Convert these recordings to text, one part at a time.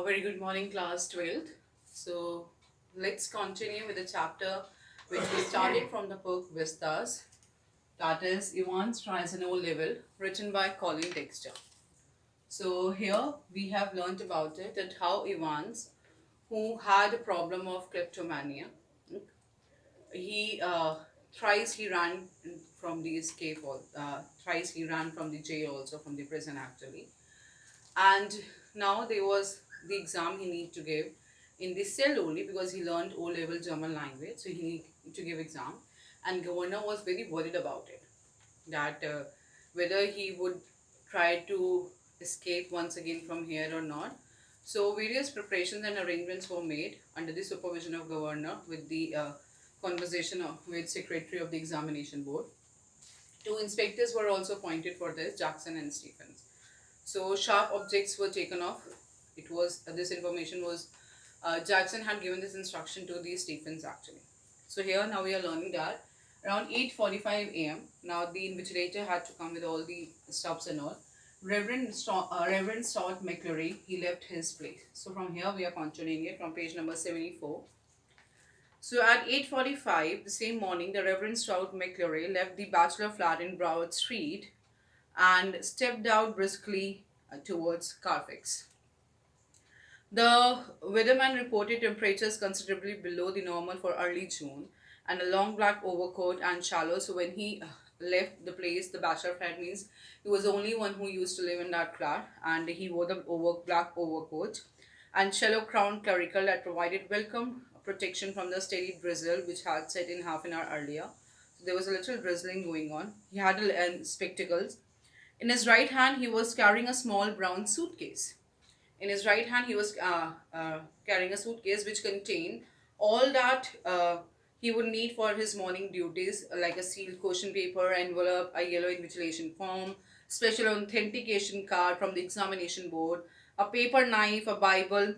A very good morning, class 12th. So, let's continue with the chapter which we started from the book Vistas, that is Ivan's Tries an O level, written by Colin Dexter. So, here we have learnt about it that how Evans, who had a problem of kleptomania, he thrice he ran from the escape, thrice he ran from the jail, also from the prison actually, and now there was the exam he need to give in the cell only because he learned O level German language, so he need to give exam, and governor was very worried about it, that whether he would try to escape once again from here or not. So various preparations and arrangements were made under the supervision of governor with the conversation with secretary of the examination board. Two inspectors were also appointed for this, Jackson and Stephens. So sharp objects were taken off. It was this information was Jackson had given this instruction to the Stephens actually. So here now we are learning that around 8:45 a.m. Now the invigilator had to come with all the stuffs and all. Reverend Stott McCleary, he left his place. So from here we are continuing it from page number 74. So at 8:45 the same morning, the Reverend Stott McCleary left the bachelor flat in Broward Street and stepped out briskly towards Carfax. The weatherman reported temperatures considerably below the normal for early June and a long black overcoat and shallow. So when he left the place, the bachelor flat means he was the only one who used to live in that flat, and he wore the black overcoat and shallow crowned clerical that provided welcome protection from the steady drizzle which had set in half an hour earlier. So there was a little drizzling going on. He had spectacles. In his right hand, he was carrying a small brown suitcase. In his right hand, he was carrying a suitcase which contained all that he would need for his morning duties, like a sealed question paper, envelope, a yellow invigilation form, special authentication card from the examination board, a paper knife, a Bible.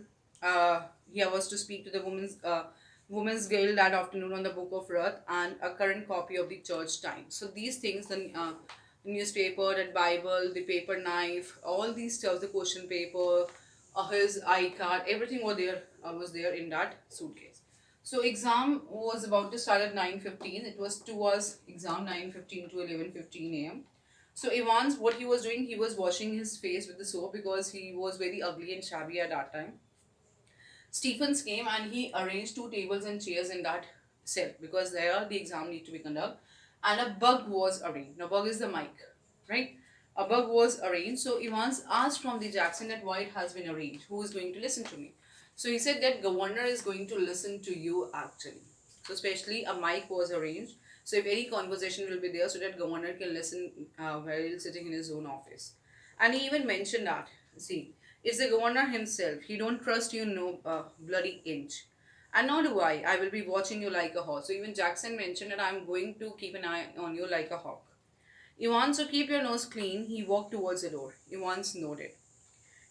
He was to speak to the women's guild that afternoon on the Book of Ruth, and a current copy of the Church Times. So these things, the newspaper, that Bible, the paper knife, all these stuff, the question paper, his I card, everything was there in that suitcase. So exam was about to start at 9:15. It was 2 hours exam, 9:15 to 11:15 a.m. So Evans, what he was doing, he was washing his face with the soap because he was very ugly and shabby at that time. Stephens came and he arranged 2 tables and chairs in that cell because there the exam need to be conducted, and a bug was arranged. Now bug is the mic, right? A bug was arranged. So Evans asked from the Jackson that why it has been arranged, who is going to listen to me. So he said that governor is going to listen to you actually. So especially a mic was arranged. So if any conversation will be there, so that governor can listen while he's sitting in his own office. And he even mentioned that, see, it's the governor himself. He don't trust you no bloody inch. And nor do I. I will be watching you like a hawk. So even Jackson mentioned that I'm going to keep an eye on you like a hawk. Evans, so keep your nose clean. He walked towards the door. Evans nodded.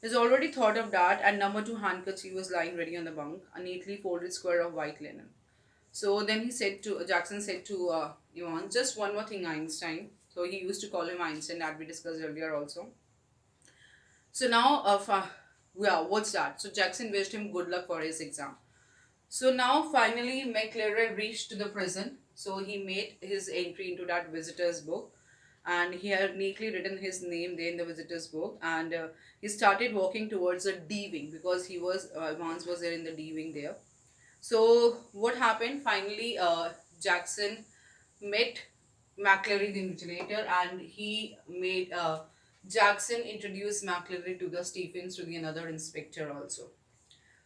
He's already thought of that, and number 2 handkerchief was lying ready on the bunk, a neatly folded square of white linen. So then Jackson said to Evans, just one more thing, Einstein. So he used to call him Einstein, that we discussed earlier also. So now, what's that? So Jackson wished him good luck for his exam. So now finally McClary reached to the prison. So he made his entry into that visitor's book, and he had neatly written his name there in the visitor's book, and he started walking towards the D wing because he was Evans was there in the D wing there. So what happened? Finally, Jackson met McClary the invigilator, and he made Jackson introduce McClary to the Stephens, to the another inspector also.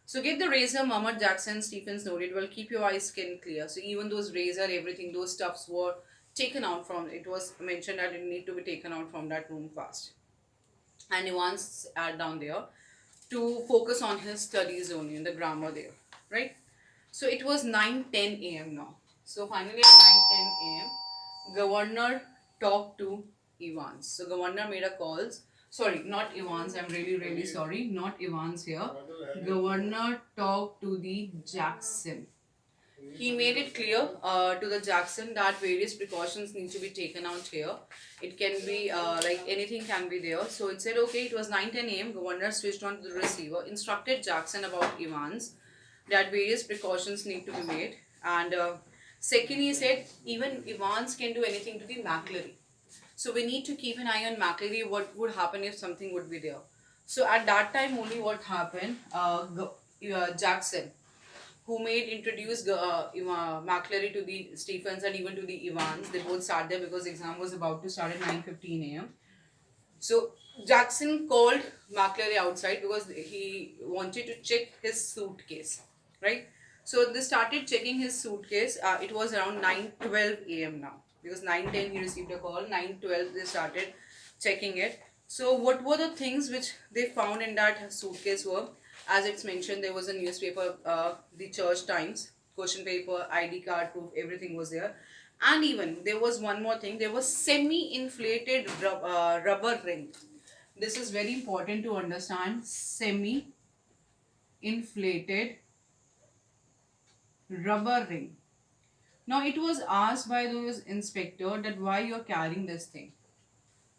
So get the razor, murmured Jackson. Stephens nodded. Well, keep your eyes skin clear. So even those razor, everything, those stuffs were taken out from, it was mentioned that it need to be taken out from that room fast. And he wants down there to focus on his studies only, in the grammar there, right? So it was 9:10 a.m. now. So finally at 9:10 a.m., governor talked to Evans. So governor made a calls. Sorry, not Evans. I'm really sorry. Not Evans here. Governor talked to the Jackson. he made it clear to the Jackson that various precautions need to be taken out here. It can be like anything can be there. So it said, okay, it was 9:10 a.m. Governor switched on to the receiver, instructed Jackson about Evans, that various precautions need to be made. And second, he said, even Evans can do anything to the McCleary. So we need to keep an eye on McCleary, what would happen if something would be there. So at that time only what happened, Jackson, who made introduced McCleary to the Stephens and even to the Evans. They both sat there because exam was about to start at 9:15 a.m. So Jackson called McCleary outside because he wanted to check his suitcase, right? So they started checking his suitcase. It was around 9:12 a.m. now because 9:10 he received a call. 9:12 they started checking it. So what were the things which they found in that suitcase were, as it's mentioned, there was a newspaper, the Church Times, question paper, ID card, proof, everything was there. And even there was one more thing, there was semi-inflated rubber ring. This is very important to understand. Semi-inflated rubber ring. Now it was asked by those inspector that why you're carrying this thing.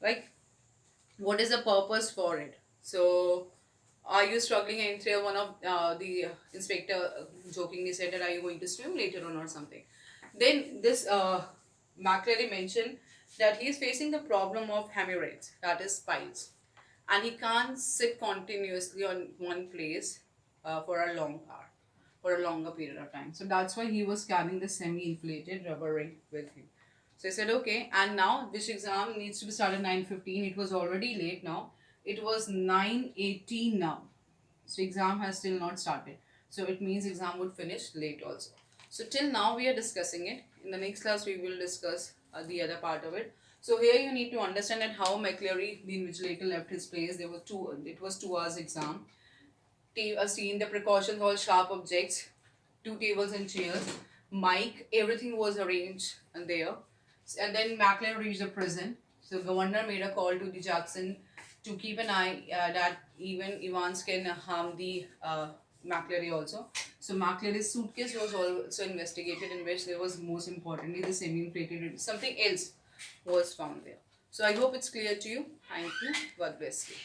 Like, what is the purpose for it? So are you struggling? And one of the inspector jokingly said that are you going to swim later on or something. Then this McCleary mentioned that he is facing the problem of hemorrhoids, that is piles, and he can't sit continuously on one place for a long hour, for a longer period of time. So that's why he was carrying the semi-inflated rubber ring with him. So I said, okay, and now this exam needs to be started 9:15. It was already late now. It was 9:18 now. So exam has still not started. So it means exam would finish late also. So till now we are discussing it. In the next class we will discuss the other part of it. So here you need to understand that how McCleary, the invigilator, left his place. There were it was 2 hours exam. Seen the precautions, all sharp objects, 2 tables and chairs, mic, everything was arranged and there. And then McCleary reached the prison. So governor made a call to the Jackson to keep an eye that even Evans can harm the McCleary also. So McCleary's suitcase was also investigated, in which there was most importantly the semi-inflated, something else was found there. So I hope it's clear to you. Thank you. God bless you.